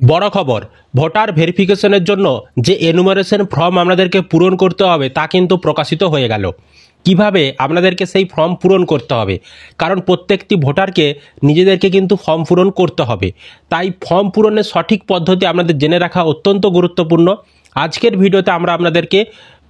বড় খবর, ভোটার ভেরিফিকেশনের জন্য যে এনুমারেশন ফর্ম আপনাদেরকে পূরণ করতে হবে তা কিন্তু প্রকাশিত হয়ে গেল। কিভাবে আপনাদেরকে সেই ফর্ম পূরণ করতে হবে, কারণ প্রত্যেকটি ভোটারকে নিজেদেরকে কিন্তু ফর্ম পূরণ করতে হবে, তাই ফর্ম পূরণের সঠিক পদ্ধতি আপনাদের জেনে রাখা অত্যন্ত গুরুত্বপূর্ণ। আজকের ভিডিওতে আমরা আপনাদেরকে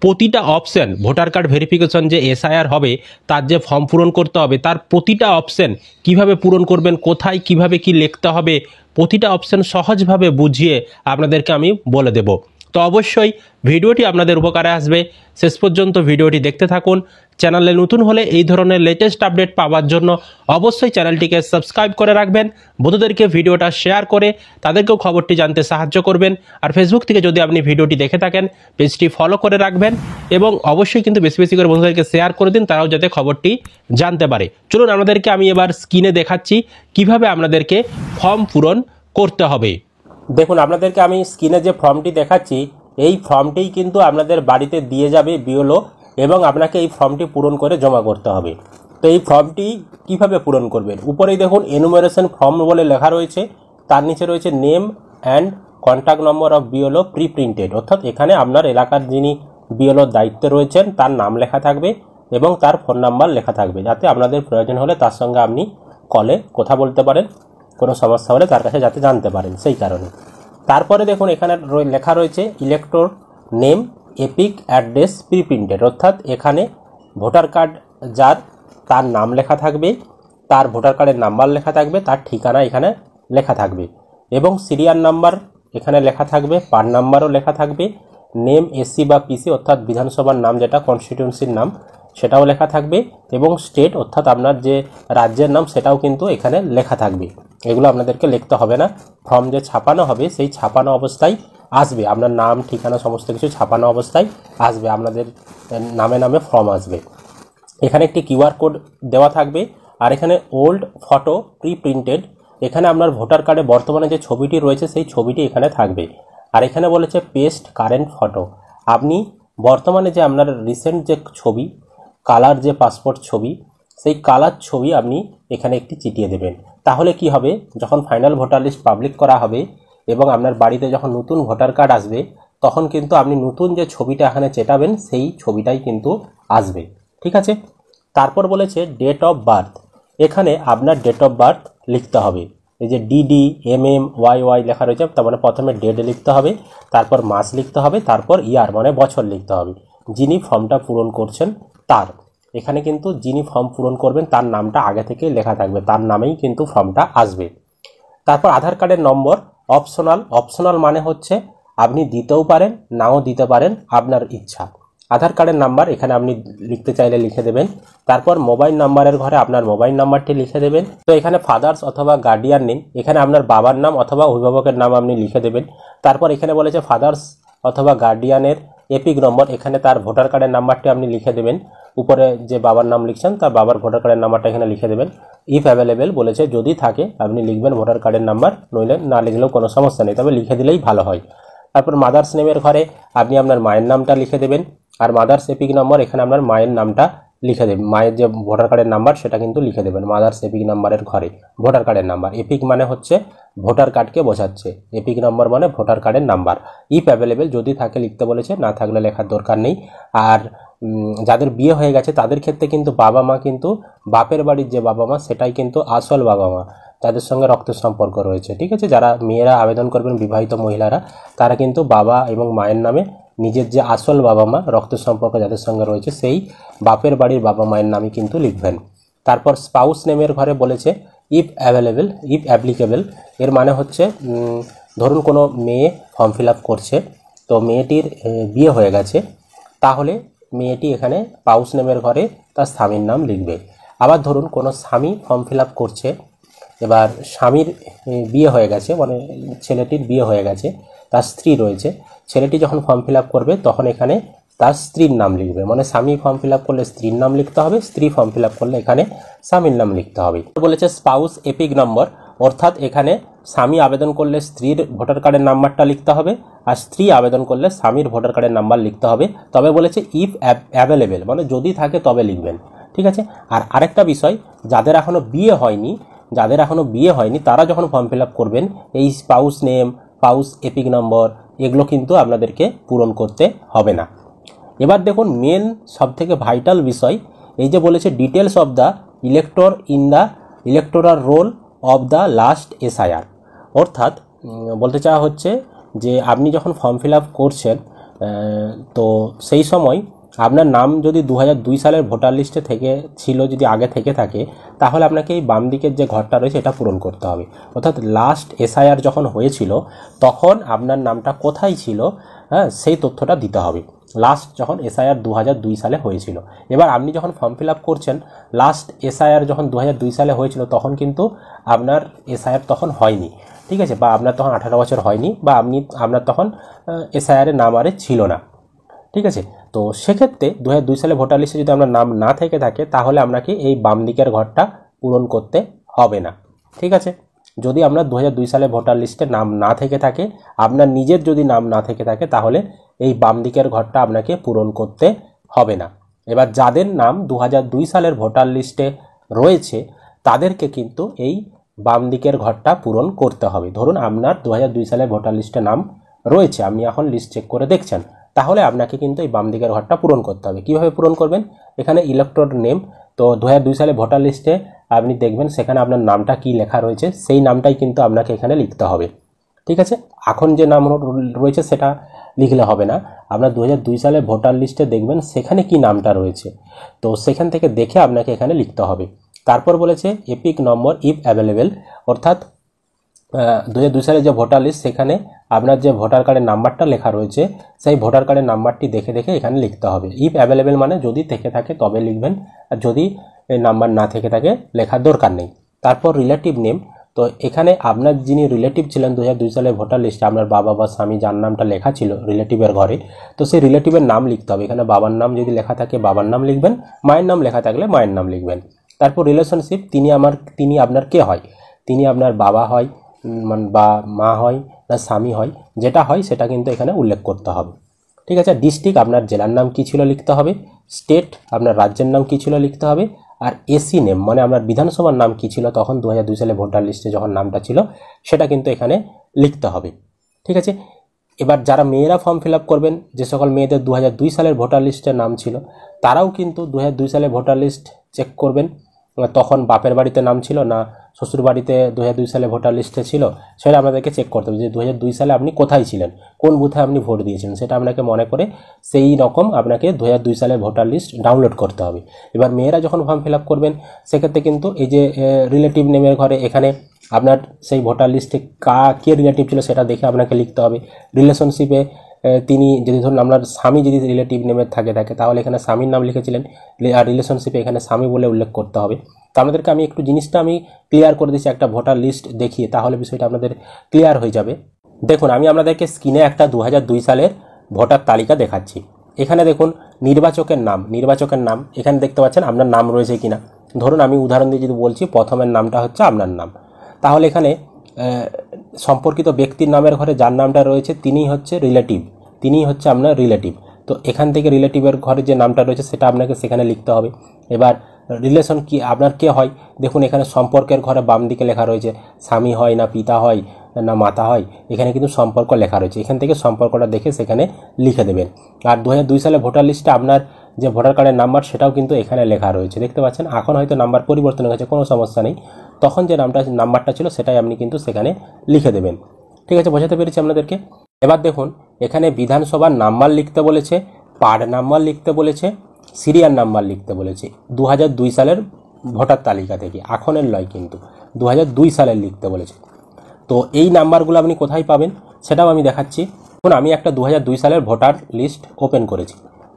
প্রতিটা অপশন, ভোটার কার্ড ভেরিফিকেশন যে এসআইআর হবে তার যে ফর্ম পূরণ করতে হবে তার প্রতিটা অপশন কিভাবে পূরণ করবেন, কোথায় কিভাবে কি লিখতে হবে, প্রতিটা অপশন সহজভাবে বুঝিয়ে আপনাদেরকে আমি বলে দেব। তো অবশ্যই ভিডিওটি আপনাদের উপকারে আসবে, শেষ পর্যন্ত ভিডিওটি দেখতে থাকুন। চ্যানেলে নতুন হলে এই ধরনের লেটেস্ট আপডেট পাওয়ার জন্য অবশ্যই চ্যানেলটিকে সাবস্ক্রাইব করে রাখবেন, বন্ধুদেরকে ভিডিওটা শেয়ার করে তাদেরকেও খবরটি জানতে সাহায্য করবেন। আর ফেসবুক থেকে যদি আপনি ভিডিওটি দেখে থাকেন পেজটি ফলো করে রাখবেন এবং অবশ্যই কিন্তু বেশি বেশি করে বন্ধুদেরকে শেয়ার করে দিন, তারাও যাতে খবরটি জানতে পারে। চলুন আপনাদেরকে আমি এবার স্ক্রিনে দেখাচ্ছি কিভাবে আপনাদেরকে ফর্ম পূরণ করতে হবে। দেখুন, আপনাদেরকে আমি স্ক্রিনে যে ফর্মটি দেখাচ্ছি এই ফর্মটিই কিন্তু আপনাদের বাড়িতে দিয়ে যাবে বিএলও এবং আপনাকে এই ফর্মটি পূরণ করে জমা করতে হবে। তো এই ফর্মটি কিভাবে পূরণ করবেন, উপরেই দেখুন এনুমারেশন ফর্ম বলে লেখা রয়েছে, তার নিচে রয়েছে name and contact number of BLO pre printed, অর্থাৎ এখানে আপনার এলাকার যিনি বিএলওর দায়িত্বে রয়েছেন তার নাম লেখা থাকবে এবং তার ফোন নাম্বার লেখা থাকবে, যাতে আপনাদের প্রয়োজন হলে তার সঙ্গে আপনি কলে কথা বলতে পারেন, কোনো সমস্যা হলে তার কাছে যাতে জানতে পারেন সেই কারণে। তারপরে দেখুন এখানে লেখা রয়েছে elector name epic address pre printed, অর্থাৎ এখানে ভোটার কার্ড যার তার নাম লেখা থাকবে, তার ভোটার কার্ডের নাম্বার লেখা থাকবে, তার ঠিকানা এখানে লেখা থাকবে এবং সিরিয়াল নাম্বার এখানে লেখা থাকবে, পান নাম্বারও লেখা থাকবে, নেম এসসি বা পিসি অর্থাৎ বিধানসভার নাম যেটা কনস্টিটিউন্সির নাম সেটাও লেখা থাকবে এবং স্টেট অর্থাৎ আপনার যে রাজ্যের নাম সেটাও কিন্তু এখানে লেখা থাকবে। এগুলো আপনাদেরকে লিখতে হবে না, ফর্ম যে ছাপানো হবে সেই ছাপানো অবস্থায় আসবে, আপনার নাম ঠিকানা সমস্ত কিছু ছাপানো অবস্থায় আসবে, আপনাদের নামে নামে ফর্ম আসবে। এখানে একটি কিউআর কোড দেওয়া থাকবে আর এখানে ওল্ড ফটো প্রি প্রিন্টেড, এখানে আপনার ভোটার কার্ডে বর্তমানে যে ছবিটি রয়েছে সেই ছবিটি এখানে থাকবে। আর এখানে বলেছে পেস্ট কারেন্ট ফটো, আপনি বর্তমানে যে আপনার রিসেন্ট যে ছবি কালার যে পাসপোর্ট ছবি সেই কালার ছবি আপনি এখানে একটি চিটিয়ে দেবেন। তাহলে কি হবে, যখন ফাইনাল ভোটার লিস্ট পাবলিক করা হবে এবং আপনার বাড়িতে যখন নতুন ভোটার কার্ড আসবে তখন কিন্তু আপনি নতুন যে ছবিটা এখানে চেটাবেন সেই ছবিটাই কিন্তু আসবে। ঠিক আছে, তারপর বলেছে ডেট অফ বার্থ, এখানে আপনার ডেট অফ বার্থ লিখতে হবে। এই যে ডিডি ওয়াই লেখা রয়েছে, তার মানে প্রথমে ডেট লিখতে হবে, তারপর মাস লিখতে হবে, তারপর ইয়ার মানে বছর লিখতে হবে। যিনি ফর্মটা পূরণ করছেন তার এখানে কিন্তু যিনি ফর্ম পূরণ করবেন তার নামটা আগে থেকেই লেখা থাকবে, তার নামেই কিন্তু ফর্মটা আসবে। তারপর আধার কার্ডের নম্বর অপশনাল মানে হচ্ছে আপনি দিতেও পারেন নাও দিতে পারেন, আপনার ইচ্ছা। আধার কার্ডের নাম্বার এখানে আপনি লিখতে চাইলে লিখে দেবেন। তারপর মোবাইল নাম্বারের ঘরে আপনার মোবাইল নাম্বারটি লিখে দেবেন। তো এখানে ফাদার্স অথবা গার্ডিয়ান নেম, এখানে আপনার বাবার নাম অথবা অভিভাবকের নাম আপনি লিখে দেবেন। তারপর এখানে বলেছে ফাদার্স অথবা গার্ডিয়ানের এপিক নম্বর, এখানে তার ভোটার কার্ডের নাম্বারটি আপনি লিখে দেবেন। উপরে যে বাবার নাম লিখছেন তার বাবার ভোটার কার্ডের নাম্বারটা এখানে লিখে দেবেন। ইফ অ্যাভেলেবেল বলেছে যদি থাকে আপনি লিখবেন ভোটার কার্ডের নাম্বার, নইলে না লিখলেও কোনো সমস্যা নেই, তবে লিখে দিলেই ভালো হয়। তারপর মাদার্স নেমের ঘরে আপনি আপনার মায়ের নামটা লিখে দেবেন আর মাদার্স এপিক নম্বর এখানে আপনার মায়ের নামটা লিখে দেবেন, মায়ের যে ভোটার কার্ডের নাম্বার সেটা কিন্তু লিখে দেবেন মাদার্স এপিক নাম্বারের ঘরে। ভোটার কার্ডের নাম্বার, এপিক মানে হচ্ছে ভোটার কার্ডকে বোঝাচ্ছে, এপিক নম্বর মানে ভোটার কার্ডের নাম্বার। ইফ অ্যাভেলেবেল যদি থাকে লিখতে বলেছে, না থাকলে লেখার দরকার নেই। আর যাদের বিয়ে হয়ে গেছে তাদের ক্ষেত্রে কিন্তু বাবা মা কিন্তু বাপের বাড়ির যে বাবা মা সেটাই কিন্তু আসল বাবা মা, যাদের সঙ্গে রক্তের সম্পর্ক রয়েছে। ঠিক আছে, যারা মেয়েরা আবেদন করবেন বিবাহিত মহিলারা তারা কিন্তু বাবা এবং মায়ের নামে নিজের যে আসল বাবা মা রক্তের সম্পর্ক যাদের সঙ্গে রয়েছে সেই বাপের বাড়ির বাবা মায়ের নামই কিন্তু লিখবেন। তারপর স্পাউস নেমের ঘরে বলেছে ইফ অ্যাপ্লিকেবল, এর মানে হচ্ছে ধরুন কোনো মেয়ে ফর্ম ফিল আপ করছে, তো মেয়েটির বিয়ে হয়ে গেছে, তাহলে মেয়েটি এখানে স্পাউস নেমের ঘরে তার স্বামীর নাম লিখবে। আবার ধরুন কোনো স্বামী ফর্ম ফিল আপ করছে, এবার স্বামীর বিয়ে হয়ে গেছে, মানে ছেলেটির বিয়ে হয়ে গেছে, তার স্ত্রী রয়েছে, ছেলেটি যখন ফর্ম ফিল আপ করবে তখন এখানে তার স্ত্রীর নাম লিখবে, মানে স্বামী ফর্ম ফিল আপ করলে স্ত্রীর নাম লিখতে হবে, স্ত্রী ফর্ম ফিল আপ করলে এখানে স্বামীর নাম লিখতে হবে। বলেছে স্পাউস এপিক নম্বর, অর্থাৎ এখানে স্বামী আবেদন করলে স্ত্রীর ভোটার কার্ডের নাম্বারটা লিখতে হবে আর স্ত্রী আবেদন করলে স্বামীর ভোটার কার্ডের নাম্বার লিখতে হবে। তবে বলেছে ইফ অ্যাভেলেবেল মানে যদি থাকে তবে লিখবেন। ঠিক আছে, আর আরেকটা বিষয়, যাদের এখনও বিয়ে হয়নি তারা যখন ফর্ম ফিল আপ করবেন এই স্পাউস নেম পাউস, এপিক নম্বর, এগুলো কিন্তু আপনাদেরকে পূরণ করতে হবে না। এবার দেখুন মেন সবথেকে ভাইটাল বিষয়, এই যে বলেছে details of the elector in the electoral roll of the last SIR. অর্থাৎ বলতে চাওয়া হচ্ছে যে আপনি যখন ফর্ম ফিল আপ করছেন তো সেই সময় আপনার নাম যদি 2002 সালের ভোটার লিস্টে থেকে ছিল, যদি আগে থেকে থাকে, তাহলে আপনাকে এই বাম দিকের যে ঘরটা রয়েছে এটা পূরণ করতে হবে। অর্থাৎ লাস্ট এসআইআর যখন হয়েছিল তখন আপনার নামটা কোথায় ছিল, হ্যাঁ, সেই তথ্যটা দিতে হবে। লাস্ট যখন এসআইআর 2002 সালে হয়েছিল। এবার আপনি যখন ফর্ম ফিল আপ করছেন, লাস্ট এসআইআর যখন 2002 সালে হয়েছিল তখন কিন্তু আপনার এসআইআর তখন হয়নি, ঠিক আছে, বা আপনার তখন 18 বছর হয়নি, বা আপনার তখন এসআইআরের নাম আরে ছিল না, ঠিক আছে। তো সেক্ষেত্রে 2002 সালে ভোটার লিস্টে যদি আপনার নাম না থেকে থাকে তাহলে আপনাকে এই বাম দিকের ঘরটা পূরণ করতে হবে না, ঠিক আছে। যদি আপনার 2002 সালে ভোটার লিস্টে নাম না থেকে থাকে, আপনার নিজের যদি নাম না থেকে থাকে, তাহলে এই বাম দিকের ঘরটা আপনাকে পূরণ করতে হবে না। এবার যাদের নাম 2002 সালের ভোটার লিস্টে রয়েছে তাদেরকে কিন্তু এই বাম দিকের ঘরটা পূরণ করতে হবে। ধরুন আপনার 2002 সালের ভোটার লিস্টে নাম রয়েছে, আপনি এখন লিস্ট চেক করে দেখছেন, তাহলে আপনাকে কিন্তু এই বাম দিকের ঘরটা পূরণ করতে হবে। কীভাবে পূরণ করবেন? এখানে ইলেক্টর নেম, তো 2002 সালে ভোটার লিস্টে আপনি দেখবেন সেখানে আপনার নামটা কি লেখা রয়েছে, সেই নামটাই কিন্তু আপনাকে এখানে লিখতে হবে, ঠিক আছে। এখন যে নাম রয়েছে সেটা লিখলে হবে না, আপনার 2002 সালে ভোটার লিস্টে দেখবেন সেখানে কি নামটা রয়েছে, তো সেখান থেকে দেখে আপনাকে এখানে লিখতে হবে। তারপর বলেছে এপিক নম্বর ইফ অ্যাভেলেবেল, অর্থাৎ 2002 সালে যে ভোটার লিস্ট সেখানে আপনার যে ভোটার কার্ডের নাম্বারটা লেখা রয়েছে সেই ভোটার কার্ডের নাম্বারটি দেখে দেখে এখানে লিখতে হবে। ইফ অ্যাভেলেবেল মানে যদি থেকে থাকে তবে লিখবেন, আর যদি নাম্বার না থেকে থাকে লেখার দরকার নেই। তারপর রিলেটিভ নেম, তো এখানে আপনার যিনি রিলেটিভ ছিলেন 2002 সালে ভোটার লিস্টে, আপনার বাবা বা স্বামী যার নামটা লেখা ছিল রিলেটিভের ঘরে, তো সেই রিলেটিভের নাম লিখতে হবে। এখানে বাবার নাম যদি লেখা থাকে বাবার নাম লিখবেন, মায়ের নাম লেখা থাকলে মায়ের নাম লিখবেন। তারপর রিলেশনশিপ, তিনি আপনার কে হয়, তিনি আপনার বাবা হয় বা মা হয় না স্বামী হয়, যেটা হয় সেটা কিন্তু এখানে উল্লেখ করতে হবে, ঠিক আছে। ডিস্ট্রিক্ট, আপনার জেলার নাম কী ছিল লিখতে হবে। স্টেট, আপনার রাজ্যের নাম কী ছিল লিখতে হবে। আর এসি নেম মানে আপনার বিধানসভার নাম কী ছিল তখন 2002 সালে ভোটার লিস্টে যখন নামটা ছিল সেটা কিন্তু এখানে লিখতে হবে, ঠিক আছে। এবার যারা মেয়েরা ফর্ম ফিল আপ করবেন, যে সকল মেয়েদের 2002 সালের ভোটার লিস্টে নাম ছিল, তারাও কিন্তু 2002 সালে ভোটার লিস্ট চেক করবেন, তখন বাপের বাড়িতে নাম ছিল না শ্বশুর বাড়িতে 2002 সালে ভোটার লিস্টে ছিল, সেটা আপনাদেরকে চেক করতে হবে যে 2002 সালে আপনি কোথায় ছিলেন, কোন বুথে আপনি ভোট দিয়েছিলেন, সেটা আপনাকে মনে করে সেই রকম আপনাকে 2002 সালে ভোটার লিস্ট ডাউনলোড করতে হবে। এবার মেয়েরা যখন ফর্ম ফিল আপ করবেন সেক্ষেত্রে কিন্তু এই যে রিলেটিভ নেমের ঘরে এখানে আপনার সেই ভোটার লিস্টে কে রিলেটিভ ছিল সেটা দেখে আপনাকে লিখতে হবে। রিলেশনশিপে তিনি যদি ধরুন আপনার স্বামী যদি রিলেটিভ নেমের থাকে তাহলে এখানে স্বামীর নাম লিখেছিলেন, আর রিলেশনশিপে এখানে স্বামী বলে উল্লেখ করতে হবে। তো আপনাদেরকে আমি একটু জিনিসটা আমি ক্লিয়ার করে দিচ্ছি একটা ভোটার লিস্ট দেখিয়ে, তাহলে বিষয়টা আপনাদের ক্লিয়ার হয়ে যাবে। দেখুন আমি আপনাদেরকে স্ক্রিনে একটা 2002 সালের ভোটার তালিকা দেখাচ্ছি। এখানে দেখুন নির্বাচকের নাম এখানে দেখতে পাচ্ছেন আপনার নাম রয়েছে কিনা। ধরুন আমি উদাহরণ দিয়ে যদি বলছি, প্রথমের নামটা হচ্ছে আপনার নাম, তাহলে এখানে সম্পর্কিত ব্যক্তির নামের ঘরে যার নামটা রয়েছে তিনিই হচ্ছে আপনার রিলেটিভ। তো এখান থেকে রিলেটিভের ঘরে যে নামটা রয়েছে সেটা আপনাকে সেখানে লিখতে হবে। এবার রিলেশন কি আপনার কে হয়, দেখুন এখানে সম্পর্কের ঘরে বাম দিকে লেখা রয়েছে স্বামী হয় না পিতা হয় না মাতা হয়, এখানে কিন্তু সম্পর্ক লেখা রয়েছে, এখান থেকে সম্পর্কটা দেখে সেখানে লিখে দেবেন। আর 2002 সালে ভোটার লিস্টে আপনার যে ভোটার কার্ডের নাম্বার সেটাও কিন্তু এখানে লেখা রয়েছে, দেখতে পাচ্ছেন। এখন হয়তো নাম্বার পরিবর্তন হয়েছে, কোনো সমস্যা নেই, তখন যে নাম্বারটা ছিল সেটাই আপনি কিন্তু সেখানে লিখে দেবেন, ঠিক আছে। বোঝাতে পেরেছি আপনাদেরকে। এবার দেখুন এখানে বিধানসভার নাম্বার লিখতে বলেছে, পার্ট নাম্বার লিখতে বলেছে, সিরিয়াল নাম্বার লিখতে বলেছে 2002 সালের ভোটার তালিকা থেকে, এখনের নয় কিন্তু 2002 সালের লিখতে বলেছে। তো এই নাম্বারগুলো আপনি কোথায় পাবেন সেটাও আমি দেখাচ্ছি। এখন আমি একটা 2002 সালের ভোটার লিস্ট ওপেন করেছি।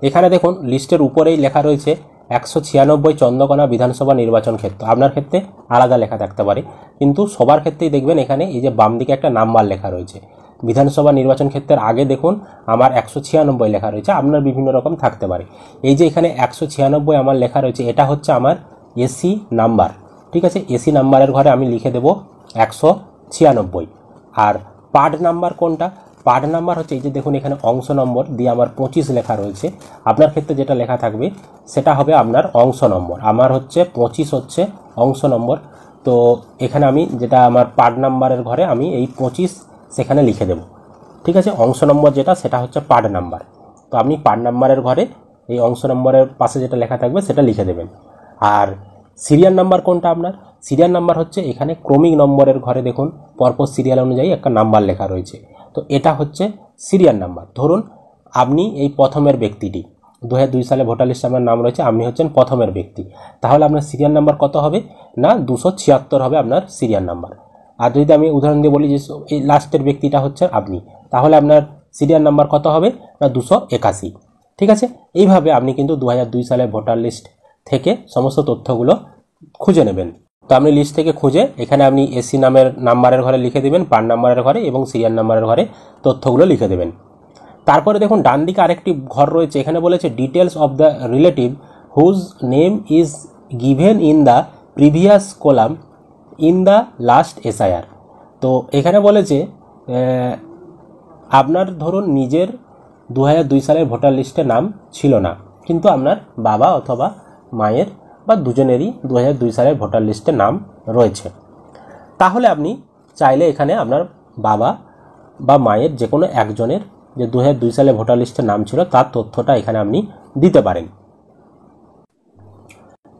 এখানে দেখুন লিস্টের উপরেই লেখা রয়েছে 196 চন্দ্রকোনা বিধানসভা নির্বাচন ক্ষেত্র। আপনার ক্ষেত্রে আলাদা লেখা থাকতে পারে, কিন্তু সবার ক্ষেত্রেই দেখবেন এখানে এই যে বাম দিকে একটা নাম্বার লেখা রয়েছে। বিধানসভা নির্বাচন ক্ষেত্রের আগে দেখুন আমার 196 লেখা রয়েছে, আপনার বিভিন্ন রকম থাকতে পারে। এই যে এখানে 196 আমার লেখা রয়েছে, এটা হচ্ছে আমার এসি নাম্বার, ঠিক আছে। এসি নাম্বারের ঘরে আমি লিখে দেব 196। আর পার্ট নাম্বার কোনটা, পার্ট নাম্বার হচ্ছে এই যে দেখুন এখানে অংশ নম্বর দিয়ে আমার 25 লেখা রয়েছে, আপনার ক্ষেত্রে যেটা লেখা থাকবে সেটা হবে আপনার অংশ নম্বর। আমার হচ্ছে 25 হচ্ছে অংশ নম্বর, তো এখানে আমি যেটা আমার পার্ট নাম্বারের ঘরে আমি এই 25 সেখানে লিখে দেব। ঠিক আছে, অংশ নম্বর যেটা সেটা হচ্ছে পার্ট নাম্বার। তো আপনি পার্ট নাম্বারের ঘরে এই অংশ নম্বরের পাশে যেটা লেখা থাকবে সেটা লিখে দেবেন। আর সিরিয়াল নাম্বার কোনটা আপনার? সিরিয়াল নাম্বার হচ্ছে এখানে ক্রমিক নম্বরের ঘরে দেখুন পরপর সিরিয়াল অনুযায়ী একটা নাম্বার লেখা রয়েছে, তো এটা হচ্ছে সিরিয়াল নাম্বার। ধরুন আপনি এই প্রথমের ব্যক্তিটি, 2002 সালে ভোটার লিস্টে আপনার নাম রয়েছে, আপনি হচ্ছেন প্রথমের ব্যক্তি, তাহলে আপনার সিরিয়াল নাম্বার কত হবে না 276 হবে আপনার সিরিয়াল নাম্বার। আর যদি আমি উদাহরণ দিয়ে বলি যে এই লাস্টের ব্যক্তিটা হচ্ছে আপনি, তাহলে আপনার সিরিয়াল নাম্বার কত হবে না 281। ঠিক আছে, এইভাবে আপনি কিন্তু 2002 সালের ভোটার লিস্ট থেকে সমস্ত তথ্যগুলো খুঁজে নেবেন। তো আপনি লিস্ট থেকে খুঁজে এখানে আপনি এসি নামের নাম্বারের ঘরে লিখে দেবেন, পার্ট নাম্বারের ঘরে এবং সিরিয়াল নাম্বারের ঘরে তথ্যগুলো লিখে দেবেন। তারপরে দেখুন ডান দিকে আরেকটি ঘর রয়েছে, এখানে বলেছে details of the relative whose name is given in the previous column in the last SIR. তো এখানে বলেছে আপনার ধরুন নিজের 2002 সালের ভোটার লিস্টে নাম ছিল না, কিন্তু আপনার বাবা অথবা মায়ের বা দুজনেরই 2002 সালের ভোটার লিস্টে নাম রয়েছে, তাহলে আপনি চাইলে এখানে আপনার বাবা বা মায়ের যে কোনো একজনের যে 2002 সালে ভোটার লিস্টে নাম ছিল তার তথ্যটা এখানে আপনি দিতে পারেন।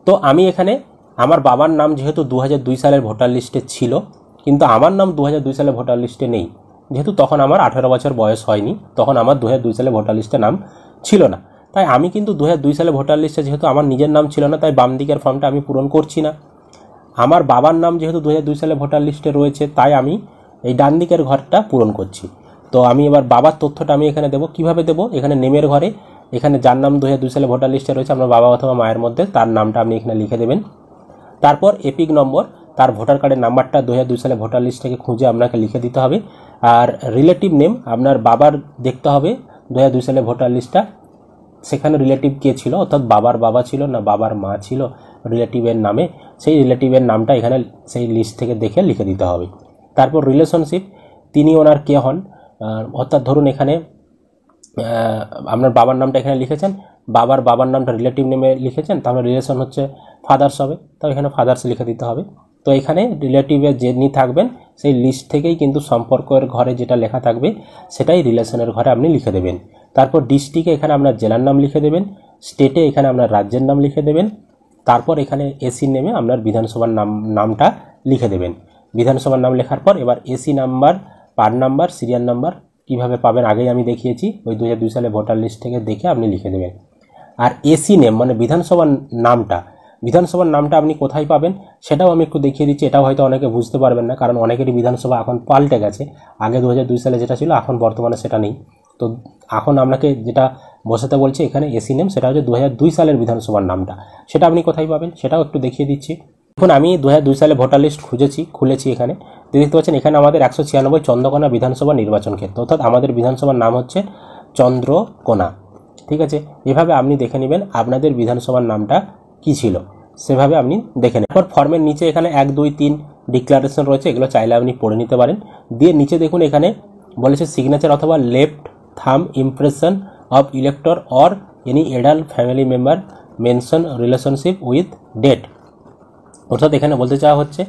তো আমি এখানে আমার বাবার নাম যেহেতু 2002 সালের ভোটার লিস্টে ছিল, কিন্তু আমার নাম 2002 সালে ভোটার লিস্টে নেই, যেহেতু তখন আমার 18 বছর বয়স হয়নি, তখন আমার 2002 সালে ভোটার লিস্টে নাম ছিল না, তাই আমি কিন্তু 2002 সালে ভোটার লিস্টে যেহেতু আমার নিজের নাম ছিল না, তাই বাম দিকের ফর্মটা আমি পূরণ করছি না। আমার বাবার নাম যেহেতু 2002 সালে ভোটার লিস্টে রয়েছে, তাই আমি এই ডান দিকের ঘরটা পূরণ করছি। তো আমি এবার বাবার তথ্যটা আমি এখানে দেবো। কিভাবে দেবো? এখানে নেমের ঘরে এখানে যার নাম 2002 সালে ভোটার লিস্টে রয়েছে আপনার বাবা অথবা মায়ের মধ্যে, তার নামটা আপনি এখানে লিখে দেবেন। তারপর এপিক নম্বর, তার ভোটার কার্ডের নাম্বারটা 2002 সালে ভোটার লিস্ট থেকে খুঁজে আপনাকে লিখে দিতে হবে। আর রিলেটিভ নেম আপনার বাবার দেখতে হবে 2002 সালে ভোটার লিস্টটা, সেখানে রিলেটিভ কে ছিল, অর্থাৎ বাবার বাবা ছিল না বাবার মা ছিল রিলেটিভের নামে, সেই রিলেটিভের নামটা এখানে সেই লিস্ট থেকে দেখে লিখে দিতে হবে। তারপর রিলেশনশিপ, তিনি ওনার কে হন, অর্থাৎ ধরুন এখানে আপনার বাবার নামটা এখানে লিখেছেন, বাবার নামটা রিলেটিভ নেমে লিখেছেন, তাহলে রিলেশন হচ্ছে ফাদার্স হবে, তো এখানে ফাদার্স লিখে দিতে হবে। তো এখানে রিলেটিভের যিনি থাকবেন সেই লিস্ট থেকেই কিন্তু সম্পর্কের ঘরে যেটা লেখা থাকবে সেটাই রিলেশনের ঘরে আপনি লিখে দেবেন। তারপর ডিস্ট্রিক্টে এখানে আপনার জেলার নাম লিখে দেবেন, স্টেটে এখানে আপনার রাজ্যের নাম লিখে দেবেন, তারপর এখানে এসি নেমে আপনার বিধানসভার নামটা লিখে দেবেন। বিধানসভার নাম লেখার পর এবার AC number, part number, serial number কীভাবে পাবেন আগেই আমি দেখিয়েছি, ওই 2002 সালে ভোটার লিস্ট থেকে দেখে আপনি লিখে দেবেন। আর এসি নেম মানে বিধানসভার নামটা আপনি কোথায় পাবেন সেটাও আমি একটু দেখিয়ে দিচ্ছি। এটাও হয়তো অনেকে বুঝতে পারবেন না, কারণ অনেকেরই বিধানসভা এখন পাল্টে গেছে, আগে 2002 সালে যেটা ছিল এখন বর্তমানে সেটা নেই। তো এখন আপনাকে যেটা বসাতে বলছে এখানে এসি নেম, সেটা হচ্ছে 2002 সালের বিধানসভার নামটা, সেটা আপনি কোথায় পাবেন সেটাও একটু দেখিয়ে দিচ্ছি। এখন আমি 2002 সালে ভোটার লিস্ট খুলেছি এখানে দেখতে পাচ্ছেন, এখানে আমাদের 196 চন্দ্রকোনা বিধানসভা নির্বাচন ক্ষেত্র, অর্থাৎ আমাদের বিধানসভার নাম হচ্ছে চন্দ্রকোনা। ঠিক আছে, এভাবে আপনি দেখে নেবেন আপনাদের বিধানসভার নামটা কি ছিল, সেভাবে আপনি দেখে নেবেন। এরপর ফর্মের নিচে এখানে 1, 2, 3 ডিক্লারেশন রয়েছে, এগুলো চাইলে আপনি পড়ে নিতে পারেন। দিয়ে নিচে দেখুন এখানে বলেছে সিগনেচার অথবা left thumb impression of elector or any adult family member mention relationship with date, অর্থাৎ এখানে বলতে চাওয়া হচ্ছে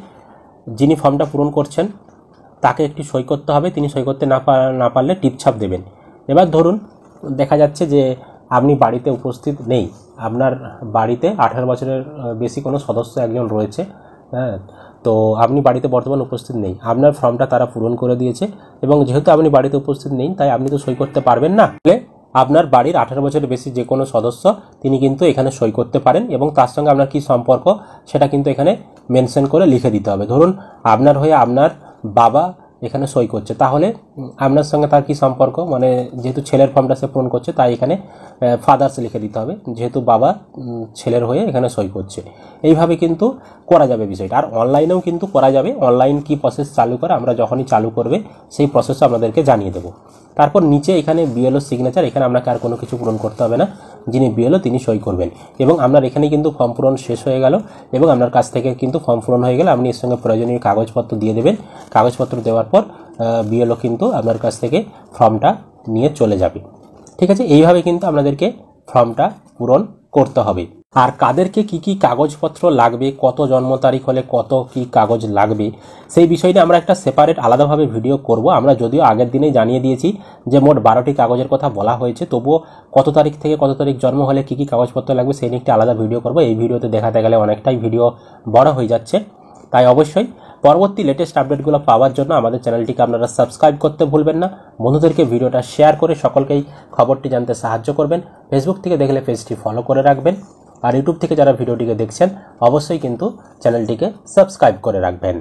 যিনি ফর্মটা পূরণ করছেন তাকে একটি সই করতে হবে, তিনি সই করতে না পারলে টিপছাপ দেবেন। এবার ধরুন দেখা যাচ্ছে যে আপনি বাড়িতে উপস্থিত নেই, আপনার বাড়িতে 18 বছরের বেশি কোনো সদস্য একজন রয়েছে, হ্যাঁ, তো আপনি বাড়িতে বর্তমানে উপস্থিত নেই, আপনার ফর্মটা তারা পূরণ করে দিয়েছে, এবং যেহেতু আপনি বাড়িতে উপস্থিত নেই তাই আপনি তো সই করতে পারবেন না, আপনার বাড়ির 18 বছরের বেশি যে কোনো সদস্য তিনি কিন্তু এখানে সই করতে পারেন, এবং তার সঙ্গে আপনার কি সম্পর্ক সেটা কিন্তু এখানে মেনশন করে লিখে দিতে হবে। ধরুন আপনার হয়ে আপনার বাবা এখানে সই করছে, তাহলে আপনার সঙ্গে তার কি সম্পর্ক, মানে যেহেতু ছেলের ফর্মটা সে পূরণ করছে তাই এখানে ফাদার্স লিখে দিতে হবে, যেহেতু বাবা ছেলের হয়ে এখানে সই করছে। এইভাবে কিন্তু করা যাবে বিষয়টা। আর অনলাইনেও কিন্তু করা যাবে, অনলাইন কি প্রসেস চালু করে আমরা যখনই চালু করবে সেই প্রসেসও আপনাদেরকে জানিয়ে দেবো। তারপর নিচে এখানে বিএলও সিগনেচার, এখানে আপনাকে আর কোনো কিছু পূরণ করতে হবে না, যিনি বিএলও তিনি সই করবেন। এবং আপনার এখানে কিন্তু ফর্ম পূরণ শেষ হয়ে গেল, এবং আপনার কাছ থেকে কিন্তু ফর্ম পূরণ হয়ে গেলে আপনি এর সঙ্গে প্রয়োজনীয় কাগজপত্র দিয়ে দেবেন। কাগজপত্র দেওয়ার পর বিএলও কিন্তু আপনার কাছ থেকে ফর্মটা নিয়ে চলে যাবে। ঠিক আছে, এইভাবে কিন্তু আপনাদেরকে ফর্মটা পূরণ করতে হবে। আর কাদেরকে কি কি কাগজপত্র লাগবে, কত জন্ম তারিখ হলে কত কি কাগজ লাগবে, সেই বিষয়টা আমরা একটা সেপারেট আলাদাভাবে ভিডিও করব। আমরা যদিও আগের দিনেই জানিয়ে দিয়েছি যে মোট 12টি কাগজের কথা বলা হয়েছে, তবুও কত তারিখ থেকে কত তারিখ জন্ম হলে কি কি কাগজপত্র লাগবে সেই নিয়ে একটা আলাদা ভিডিও করব। এই ভিডিওতে দেখাতে গেলে অনেকটাই ভিডিও বড় হয়ে যাচ্ছে, তাই অবশ্যই পরবর্তী লেটেস্ট আপডেটগুলো পাওয়ার জন্য আমাদের চ্যানেলটিকে আপনারা সাবস্ক্রাইব করতে ভুলবেন না। বন্ধুদেরকে ভিডিওটা শেয়ার করে সকলকেই খবরটি জানতে সাহায্য করবেন। ফেসবুক থেকে দেখলে পেজটি ফলো করে রাখবেন, আর ইউটিউব থেকে যারা ভিডিওটিকে দেখছেন অবশ্যই কিন্তু চ্যানেলটিকে সাবস্ক্রাইব করে রাখবেন।